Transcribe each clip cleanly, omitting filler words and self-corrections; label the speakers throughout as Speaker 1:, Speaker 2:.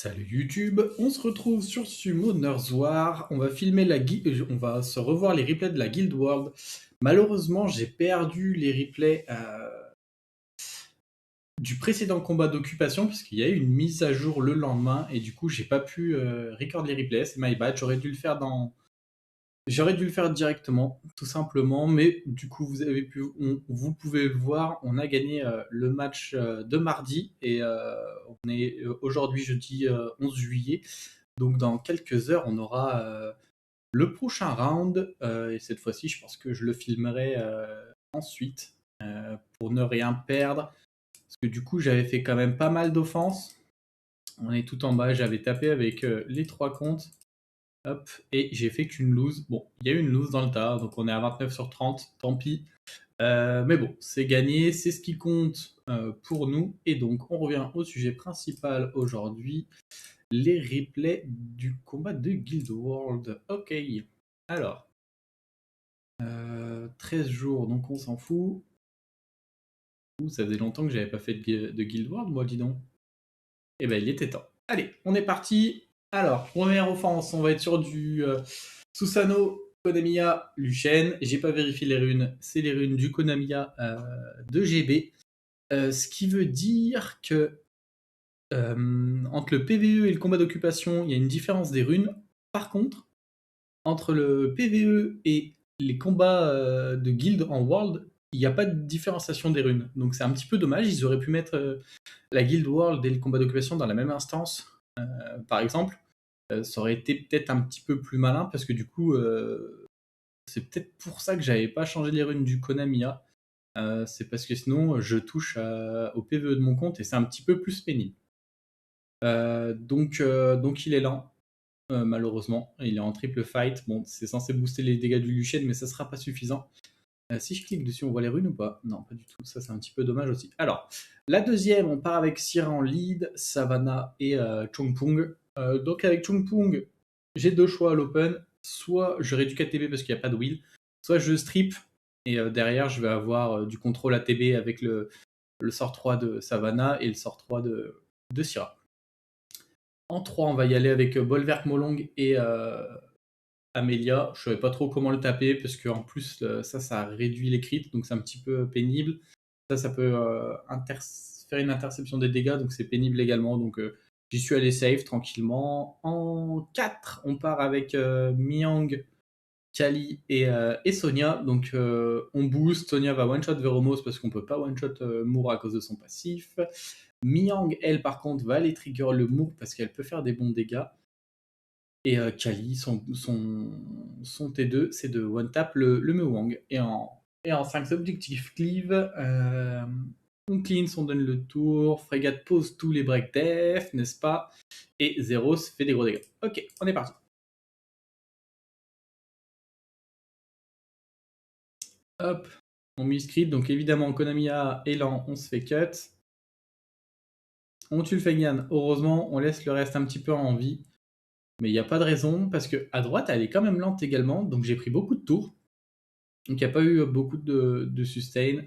Speaker 1: Salut YouTube, on se retrouve sur Summoner's War, on va filmer on va se revoir les replays de la Guild World. Malheureusement, j'ai perdu les replays du précédent combat d'occupation parce qu'il y a eu une mise à jour le lendemain et du coup j'ai pas pu record les replays, c'est my bad, J'aurais dû le faire directement, tout simplement, mais du coup vous pouvez le voir, on a gagné le match de mardi et on est aujourd'hui jeudi 11 juillet. Donc dans quelques heures, on aura le prochain round. Et cette fois-ci, je pense que je le filmerai ensuite pour ne rien perdre. Parce que du coup, j'avais fait quand même pas mal d'offenses. On est tout en bas, j'avais tapé avec les 3 comptes. Hop, et j'ai fait qu'une lose. Bon, il y a eu une lose dans le tas, donc on est à 29 sur 30, tant pis. Mais bon, c'est gagné, c'est ce qui compte pour nous. Et donc, on revient au sujet principal aujourd'hui, les replays du combat de Guild World. Ok, alors, 13 jours, donc on s'en fout. Ouh, ça faisait longtemps que j'avais pas fait de Guild World, moi, dis donc. Eh ben, il était temps. Allez, on est parti. Alors, première offense, on va être sur du Susanoo, Konamiya, Luchen. J'ai pas vérifié les runes, c'est les runes du Konamiya de GB. Ce qui veut dire que entre le PVE et le combat d'occupation, il y a une différence des runes. Par contre, entre le PVE et les combats de guild en World, il n'y a pas de différenciation des runes. Donc c'est un petit peu dommage, ils auraient pu mettre la Guild World et le combat d'occupation dans la même instance, par exemple. Ça aurait été peut-être un petit peu plus malin, parce que du coup, c'est peut-être pour ça que j'avais pas changé les runes du Konamiya. C'est parce que sinon, je touche au PVE de mon compte et c'est un petit peu plus pénible. Donc il est lent. Malheureusement. Il est en triple fight. Bon, c'est censé booster les dégâts du Luchen, mais ça sera pas suffisant. Si je clique dessus, on voit les runes ou pas? Non, pas du tout. Ça, c'est un petit peu dommage aussi. Alors, la deuxième, on part avec Syrah en lead, Savannah et Chongpung. Donc avec Chongpung, j'ai deux choix à l'open. Soit je réduis KTB parce qu'il n'y a pas de wheel, soit je strip et derrière, je vais avoir du contrôle ATB avec le sort 3 de Savannah et le sort 3 de Syrah. En 3, on va y aller avec Bolverk Molong et Amelia. Je ne savais pas trop comment le taper parce qu'en plus, ça réduit les crits, donc c'est un petit peu pénible. Ça peut faire une interception des dégâts, donc c'est pénible également. Donc j'y suis allé safe tranquillement. En 4, on part avec Miang, Kali et Sonia. Donc on boost. Sonia va one-shot Veromos parce qu'on peut pas one-shot Moore à cause de son passif. Miang, elle, par contre, va aller trigger le Moore parce qu'elle peut faire des bons dégâts. Et Kali, son T2, c'est de one-tap le Mewang. Et en 5 objectifs cleave, on cleanse, on donne le tour, Frégate pose tous les break def, n'est-ce pas? Et Zeros fait des gros dégâts. Ok, on est parti. Hop, on miscrit, donc évidemment Konamiya élan, on se fait cut. On tue le Feigan, heureusement, on laisse le reste un petit peu en vie. Mais il n'y a pas de raison, parce que à droite, elle est quand même lente également, donc j'ai pris beaucoup de tours. Donc il n'y a pas eu beaucoup de sustain.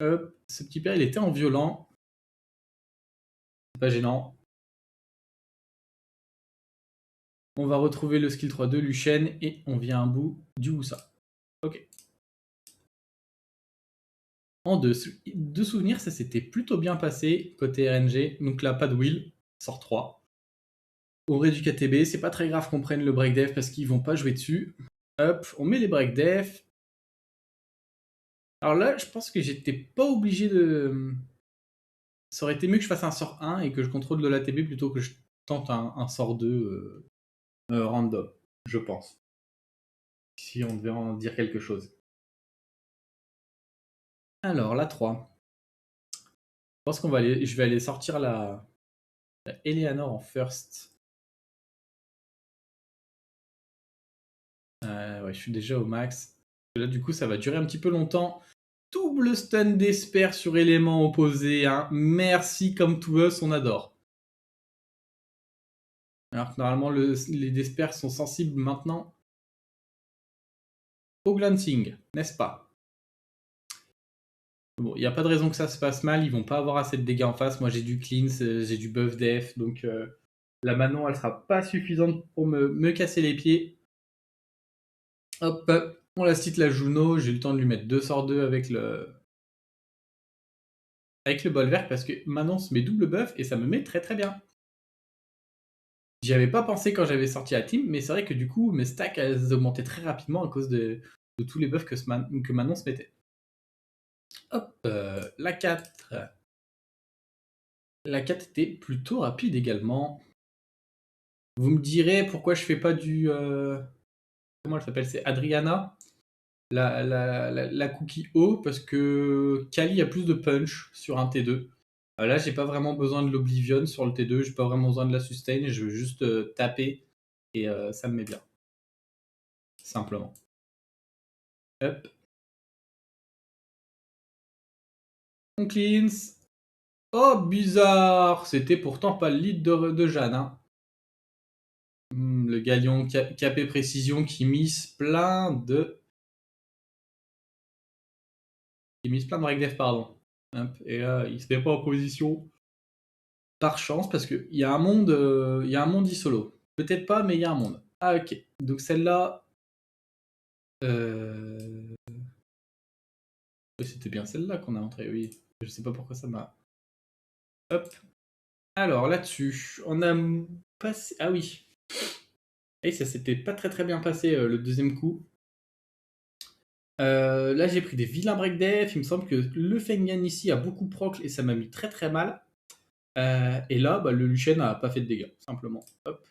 Speaker 1: Hop, ce petit père, il était en violent. C'est pas gênant. On va retrouver le skill 3 de Luchen et on vient à bout du Wusa. Ok. En deux souvenirs, ça s'était plutôt bien passé côté RNG. Donc là, pas de wheel, sort 3. On réduit KTB, c'est pas très grave qu'on prenne le break def parce qu'ils vont pas jouer dessus. Hop, on met les break def. Alors là, je pense que j'étais pas obligé de... Ça aurait été mieux que je fasse un sort 1 et que je contrôle de l'ATB plutôt que je tente un sort 2 random, je pense. Si on devait en dire quelque chose. Alors, la 3. Je pense je vais aller sortir la Eleanor en first. Ouais, je suis déjà au max. Là, du coup, ça va durer un petit peu longtemps. Double stun d'Esper sur élément opposé. Hein. Merci comme to us, on adore. Alors que normalement, les Desper sont sensibles maintenant au glancing, n'est-ce pas? Bon, il n'y a pas de raison que ça se passe mal, ils vont pas avoir assez de dégâts en face. Moi j'ai du cleanse, j'ai du buff def, donc la Manon elle sera pas suffisante pour me casser les pieds. Hop, on la cite la Juno, j'ai eu le temps de lui mettre 2 sorts 2 avec le Bolverk parce que Manon se met double buff et ça me met très très bien. J'y avais pas pensé quand j'avais sorti la team, mais c'est vrai que du coup mes stacks elles augmentaient très rapidement à cause de tous les buffs que Manon se mettait. Hop, la 4. La 4 était plutôt rapide également. Vous me direz pourquoi je fais pas du... comment elle s'appelle? C'est Adriana, la cookie O, parce que Kali a plus de punch sur un T2. Là, j'ai pas vraiment besoin de l'Oblivion sur le T2, j'ai pas vraiment besoin de la sustain, je veux juste taper et ça me met bien. Simplement. Hop. On cleanse. Oh, bizarre! C'était pourtant pas le lead de Jeanne. Hein. Le galion capé précision qui mise plein de... Qui mise plein de breakdef, pardon. Hop. Et là, il se met pas en position. Par chance, parce qu'il y a un monde e-solo. Peut-être pas, mais il y a un monde. Ah, ok. Donc celle-là... C'était bien celle-là qu'on a entrée, oui. Je sais pas pourquoi ça m'a... Hop. Alors, là-dessus, on a passé... Ah oui. Et ça s'était pas très très bien passé, le deuxième coup. Là, j'ai pris des vilains break def. Il me semble que le Fengyan ici a beaucoup proc et ça m'a mis très très mal. Et là, bah, le Luchen n'a pas fait de dégâts, simplement. Hop.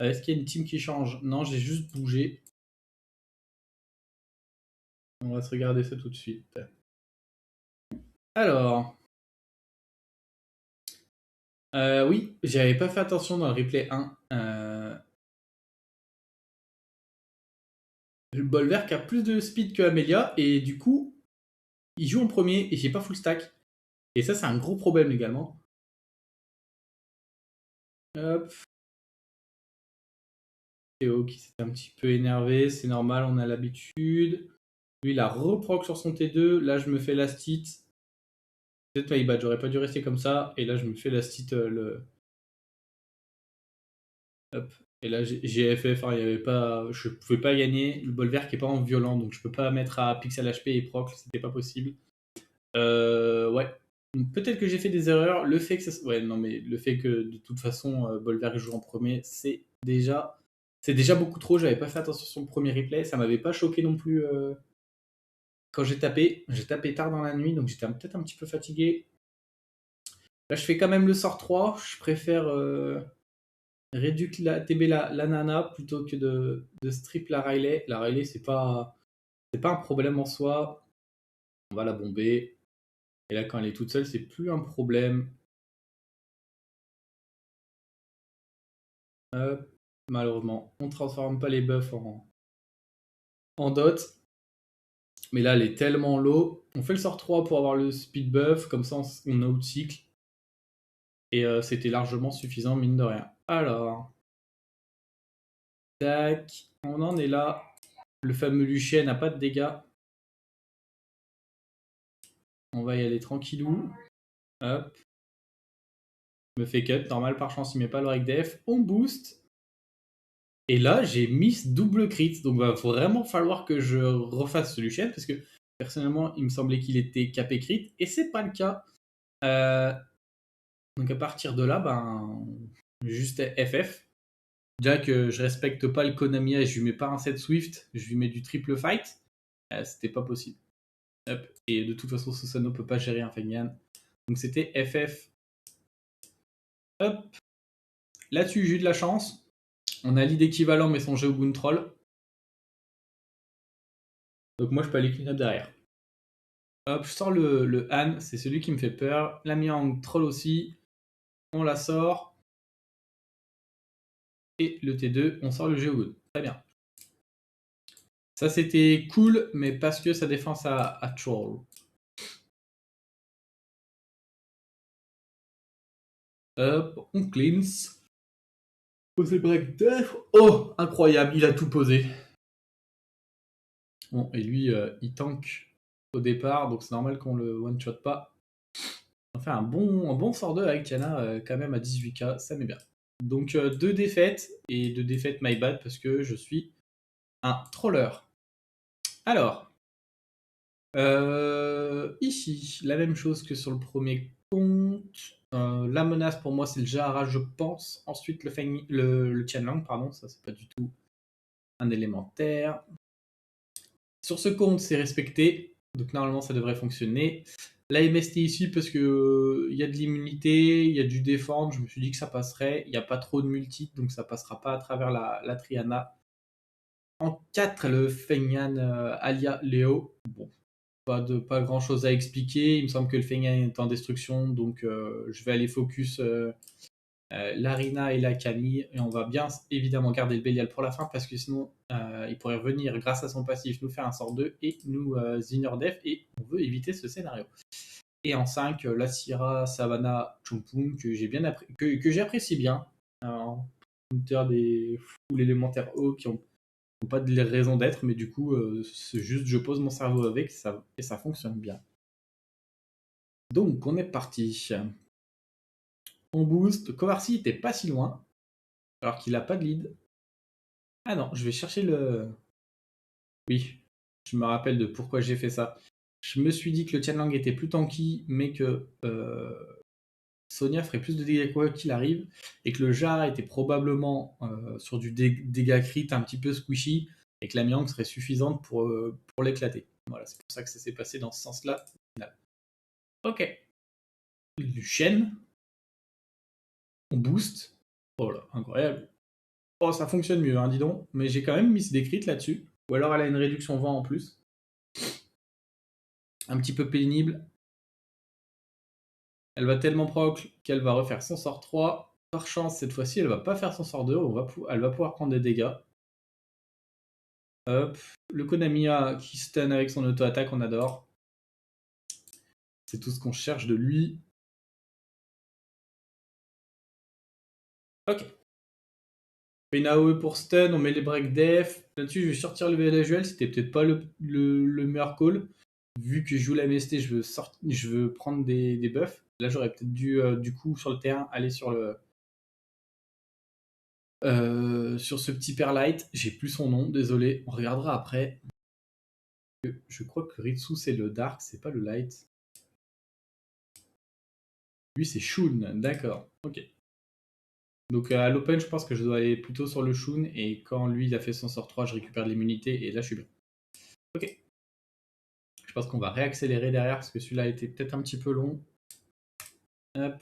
Speaker 1: Est-ce qu'il y a une team qui change? Non, j'ai juste bougé. On va se regarder ça tout de suite. Alors. Oui, j'avais pas fait attention dans le replay 1. Le Bolverk a plus de speed que Amelia et du coup, il joue en premier et j'ai pas full stack. Et ça, c'est un gros problème également. Hop. Théo qui s'est un petit peu énervé, c'est normal, on a l'habitude. Lui, il a reproc sur son T2. Là, je me fais l'astit. Peut-être my bad, j'aurais pas dû rester comme ça. Et là, je me fais l'astit Hop. Et là, j'ai FF, hein, y avait pas... je pouvais pas gagner. Le Bolverk est pas en violent, donc je peux pas mettre à pixel HP et proc, c'était pas possible. Ouais. Peut-être que j'ai fait des erreurs. Le fait que ça... Ouais, non, mais le fait que de toute façon, Bolverk joue en premier, c'est déjà beaucoup trop. J'avais pas fait attention sur le premier replay. Ça m'avait pas choqué non plus quand j'ai tapé. J'ai tapé tard dans la nuit, donc j'étais peut-être un petit peu fatigué. Là, je fais quand même le sort 3. Je préfère réduire la TB la nana plutôt que de strip la Riley. La Riley, c'est pas un problème en soi. On va la bomber. Et là, quand elle est toute seule, c'est plus un problème. Hop. Malheureusement, on transforme pas les buffs en dot. Mais là, elle est tellement low. On fait le sort 3 pour avoir le speed buff. Comme ça, on out-cycle. Et c'était largement suffisant, mine de rien. Alors. Tac. On en est là. Le fameux Lucien n'a pas de dégâts. On va y aller tranquillou. Hop. Me fait cut. Normal, par chance, il met pas le break def. On boost. Et là, j'ai miss double crit. Donc, va vraiment falloir que je refasse ce Lucien. Parce que, personnellement, il me semblait qu'il était capé crit. Et c'est pas le cas. Donc, à partir de là, ben, juste FF. Déjà que je respecte pas le Konami et je lui mets pas un set Swift. Je lui mets du triple fight. C'était pas possible. Hop. Et de toute façon, Susano peut pas gérer un Fengyan. Donc, c'était FF. Hop. Là-dessus, j'ai eu de la chance. On a lead équivalent, mais son Geogun troll. Donc moi, je peux aller clean up derrière. Hop, je sors le Han, c'est celui qui me fait peur. La Miang troll aussi. On la sort. Et le T2, on sort le Geogun. Très bien. Ça, c'était cool, mais parce que sa défense à troll. Hop, on cleanse. Poser break def. Oh, incroyable, il a tout posé. Bon, et lui, il tank au départ, donc c'est normal qu'on le one-shot pas. On fait un bon sort 2 avec Tiana quand même à 18k, ça met bien. Donc 2 défaites, et 2 défaites my bad parce que je suis un troller. Alors, ici, la même chose que sur le premier compte. La menace pour moi c'est le Jahara je pense. Ensuite le Tianlang, pardon, ça c'est pas du tout un élémentaire. Sur ce compte c'est respecté, donc normalement ça devrait fonctionner. La MST ici parce que y a de l'immunité, il y a du défendre, je me suis dit que ça passerait. Il n'y a pas trop de multi, donc ça passera pas à travers la Triana. En 4, le Fengyan Alia Léo. Bon, pas grand chose à expliquer. Il me semble que le Fengyan est en destruction, donc je vais aller focus Larina et la Camille. Et on va bien évidemment garder le Bélial pour la fin parce que sinon il pourrait revenir grâce à son passif nous faire un sort 2 et nous ignore def, et on veut éviter ce scénario. Et en 5, la Syrah, Savannah, Chumpung, que j'ai bien que j'apprécie bien. En counter des full élémentaires hauts qui ont pas de raison d'être, mais du coup, c'est juste je pose mon cerveau avec ça, et ça fonctionne bien. Donc, on est parti. On boost. Kovarsi était pas si loin, alors qu'il a pas de lead. Ah non, je vais chercher le... Oui, je me rappelle de pourquoi j'ai fait ça. Je me suis dit que le Tianlang était plus tanky, mais que Sonia ferait plus de dégâts quoi qu'il arrive, et que le Jar était probablement sur du dégâts crit un petit peu squishy, et que la Miang serait suffisante pour l'éclater. Voilà, c'est pour ça que ça s'est passé dans ce sens-là. Ok. Du Shen. On boost. Oh là, incroyable. Oh, ça fonctionne mieux, hein, dis donc. Mais j'ai quand même mis des crits là-dessus. Ou alors elle a une réduction vent en plus. Un petit peu pénible. Elle va tellement proc qu'elle va refaire son sort 3. Par chance, cette fois-ci, elle va pas faire son sort 2. Elle va pouvoir prendre des dégâts. Hop. Le Konamiya qui stun avec son auto-attaque, on adore. C'est tout ce qu'on cherche de lui. Ok. On fait une AOE pour stun, on met les break def. Là-dessus, je vais sortir le VLHUL. C'était peut-être pas le meilleur call. Vu que je joue la MST, je veux prendre des buffs. Là, j'aurais peut-être dû, du coup, sur le terrain, aller sur sur ce petit Perlight. J'ai plus son nom, désolé. On regardera après. Je crois que Ritsu, c'est le Dark, c'est pas le Light. Lui, c'est Shun, d'accord. Ok. Donc à l'open, je pense que je dois aller plutôt sur le Shun, et quand lui, il a fait son sort 3, je récupère l'immunité, et là, je suis bien. Ok. Je pense qu'on va réaccélérer derrière, parce que celui-là était peut-être un petit peu long. Hop.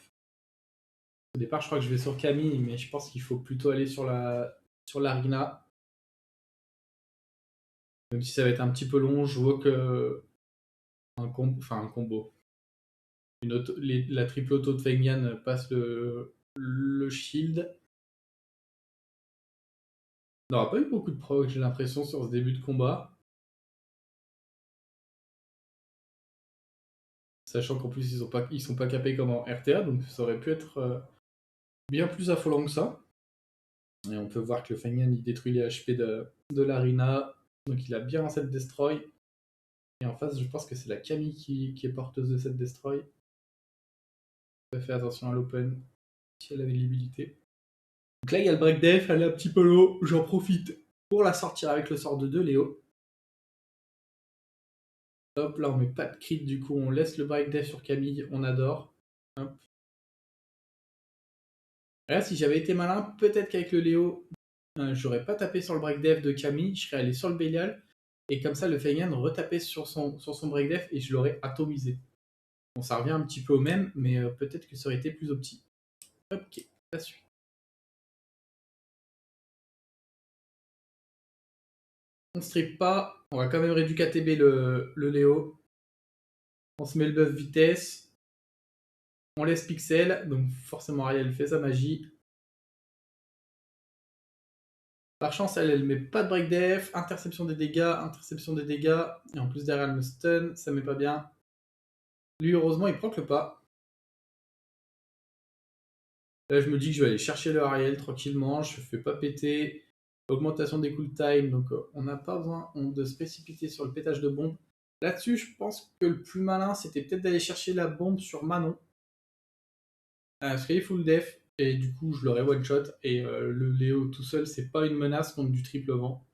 Speaker 1: Au départ, je crois que je vais sur Camille, mais je pense qu'il faut plutôt aller sur l'Arina. Même si ça va être un petit peu long, je vois que un combo. La triple auto de Fengyan passe le shield. On n'aura pas eu beaucoup de proc, j'ai l'impression, sur ce début de combat. Sachant qu'en plus, ils sont pas capés comme en RTA, donc ça aurait pu être bien plus affolant que ça. Et on peut voir que le Fengyan, il détruit les HP de l'Arina. Donc il a bien un set destroy. Et en face, je pense que c'est la Camille qui est porteuse de cette destroy. Fait attention à l'open, si elle a l'habilité. Donc là, il y a le break def, elle est un petit peu low. J'en profite pour la sortir avec le sort de 2, Léo. Hop, là, on met pas de crit, du coup, on laisse le break def sur Camille, on adore. Hop. Là, si j'avais été malin, peut-être qu'avec le Léo, j'aurais pas tapé sur le break def de Camille, je serais allé sur le Bélial, et comme ça, le Fengyan retapait sur son break def, et je l'aurais atomisé. Bon, ça revient un petit peu au même, mais peut-être que ça aurait été plus opti. Ok, la suite. On strip pas, on va quand même réduire KTB le Léo. On se met le buff vitesse. On laisse Pixel, donc forcément Ariel fait sa magie. Par chance, elle met pas de break def, interception des dégâts, et en plus derrière elle me stun, ça met pas bien. Lui, heureusement, il proc le pas. Là, je me dis que je vais aller chercher le Ariel tranquillement, je fais pas péter. Augmentation des cool time, donc on n'a pas besoin de se précipiter sur le pétage de bombe. Là-dessus, je pense que le plus malin, c'était peut-être d'aller chercher la bombe sur Manon. Parce qu'elle est full def, et du coup, je l'aurais one-shot. Et le Léo tout seul, c'est pas une menace contre du triple vent.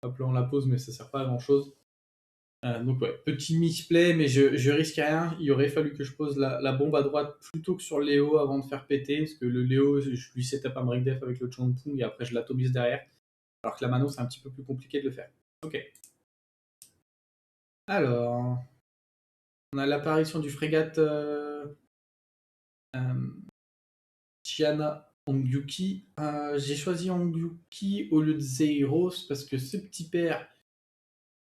Speaker 1: Hop là, on la pose, mais ça sert pas à grand-chose. Donc ouais, petit misplay, mais je risque rien. Il aurait fallu que je pose la bombe à droite plutôt que sur le Léo avant de faire péter, parce que le Léo, je lui setup un break def avec le Champung et après je l'atomise derrière. Alors que la Mano, c'est un petit peu plus compliqué de le faire. Ok. Alors, on a l'apparition du frégate Chiana Ongyuki. J'ai choisi Ongyuki au lieu de Zeiros parce que ce petit père,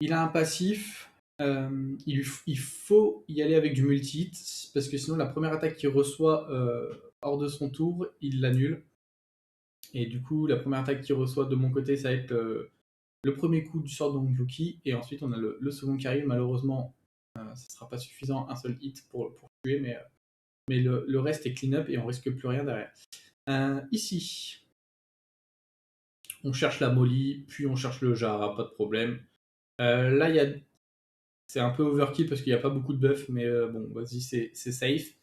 Speaker 1: il a un passif. Il faut y aller avec du multi-hit parce que sinon la première attaque qu'il reçoit hors de son tour, il l'annule. Et du coup, la première attaque qu'il reçoit de mon côté, ça va être le premier coup du sort d'Ongyuki. Et ensuite, on a le second qui arrive. Malheureusement, ça ne sera pas suffisant, un seul hit pour tuer, mais le reste est clean-up et on risque plus rien derrière. Ici, on cherche la Molly, puis on cherche le Jara, pas de problème. Là, c'est un peu overkill parce qu'il n'y a pas beaucoup de buff, mais bon, vas-y, c'est safe.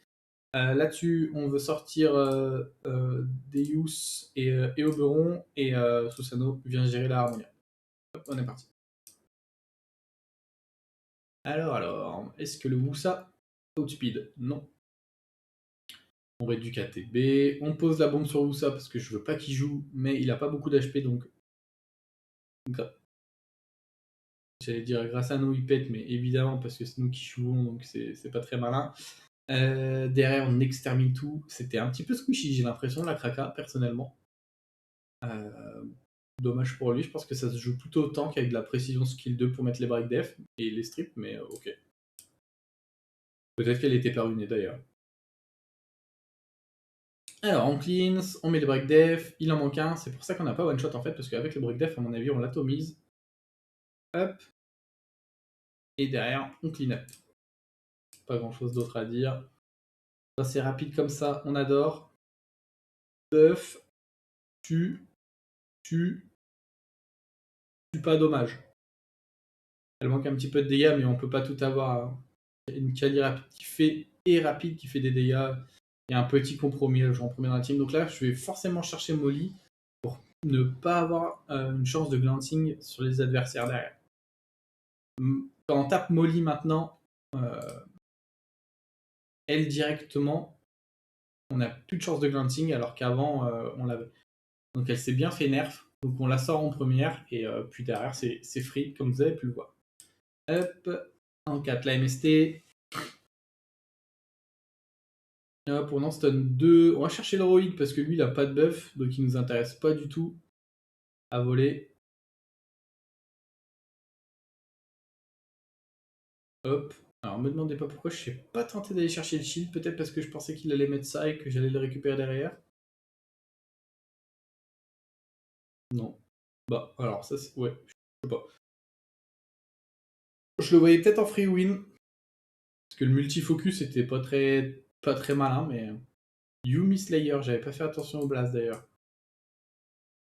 Speaker 1: Là-dessus, on veut sortir Deus et Oberon, et Susano vient gérer la Harmonia. Hop, on est parti. Alors, est-ce que le Wusa outspeed? Non. On réduit KTB, on pose la bombe sur Wusa parce que je veux pas qu'il joue, mais il a pas beaucoup d'HP, donc j'allais dire grâce à nous il pète, mais évidemment parce que c'est nous qui jouons, donc c'est pas très malin. Derrière on extermine tout, c'était un petit peu squishy, j'ai l'impression, la Kraka, personnellement. Dommage pour lui, je pense que ça se joue plutôt autant qu'avec de la précision skill 2 pour mettre les break def et les strips, mais ok. Peut-être qu'elle était perrunée d'ailleurs. Alors on cleanse, on met les break def, il en manque un, c'est pour ça qu'on n'a pas one shot en fait, parce qu'avec les break def, à mon avis, on l'atomise. Hop. Et derrière, on clean up. Pas grand chose d'autre à dire. C'est rapide comme ça, on adore. Buff, tue, pas dommage. Elle manque un petit peu de dégâts, mais on peut pas tout avoir. Une Kali rapide qui fait, et rapide qui fait des dégâts. Il y a un petit compromis, je en premier dans la team. Donc là, je vais forcément chercher Molly pour ne pas avoir une chance de glancing sur les adversaires derrière. Quand on tape Molly maintenant, elle directement, on n'a plus de chance de glancing alors qu'avant on l'avait. Donc elle s'est bien fait nerf, donc on la sort en première et puis derrière c'est free comme vous avez pu le voir. Hop, en 4 la MST. Hop, on en stun 2. On va chercher l'héroïde parce que lui il a pas de buff, donc il nous intéresse pas du tout à voler. Hop. Alors me demandez pas pourquoi je suis pas tenté d'aller chercher le shield, peut-être parce que je pensais qu'il allait mettre ça et que j'allais le récupérer derrière. Non. Bah alors ça c'est... Ouais, je sais pas. Je le voyais peut-être en free win. Parce que le multifocus était pas très malin, mais... Yumi Slayer, j'avais pas fait attention au blast d'ailleurs.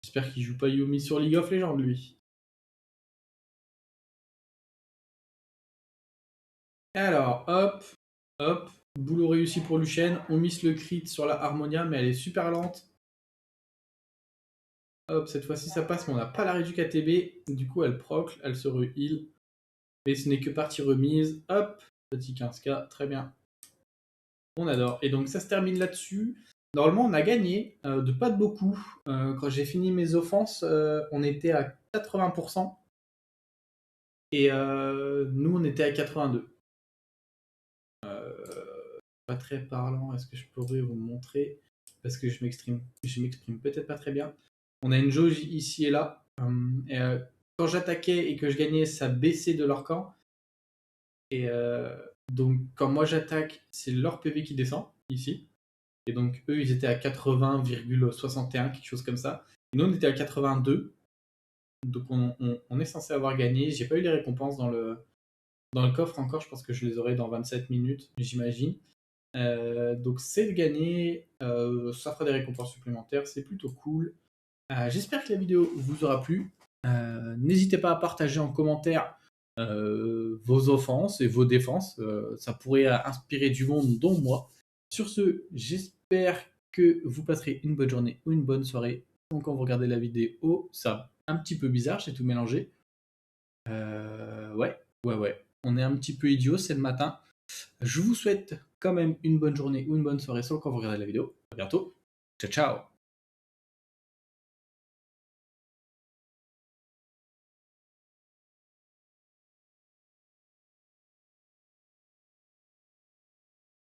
Speaker 1: J'espère qu'il joue pas Yumi sur League of Legends lui. Alors, hop, boulot réussi pour Luchen. On miss le crit sur la Harmonia, mais elle est super lente. Hop, cette fois-ci ça passe, mais on n'a pas la réduc ATB. Du coup, elle proc, elle se re-heal. Mais ce n'est que partie remise. Hop, petit 15k, très bien. On adore. Et donc ça se termine là-dessus. Normalement, on a gagné, de pas de beaucoup. Quand j'ai fini mes offenses, on était à 80%. Et nous, on était à 82. Pas très parlant. Est-ce que je pourrais vous montrer? Parce que je m'exprime peut-être pas très bien. On a une jauge ici et là. Quand j'attaquais et que je gagnais, ça baissait de leur camp. Et donc, quand moi j'attaque, c'est leur PV qui descend, ici. Et donc, eux, ils étaient à 80,61, quelque chose comme ça. Et nous, on était à 82. Donc, on est censé avoir gagné. J'ai pas eu les récompenses dans le coffre encore. Je pense que je les aurai dans 27 minutes, j'imagine. Donc, c'est gagné. Ça fera des récompenses supplémentaires. C'est plutôt cool. J'espère que la vidéo vous aura plu. N'hésitez pas à partager en commentaire vos offenses et vos défenses. Ça pourrait inspirer du monde, dont moi. Sur ce, j'espère que vous passerez une bonne journée ou une bonne soirée. Donc quand vous regardez la vidéo, ça un petit peu bizarre, j'ai tout mélangé. Ouais. On est un petit peu idiot, c'est le matin. Je vous souhaite quand même une bonne journée ou une bonne soirée sans quand vous regardez la vidéo. À bientôt. Ciao, ciao.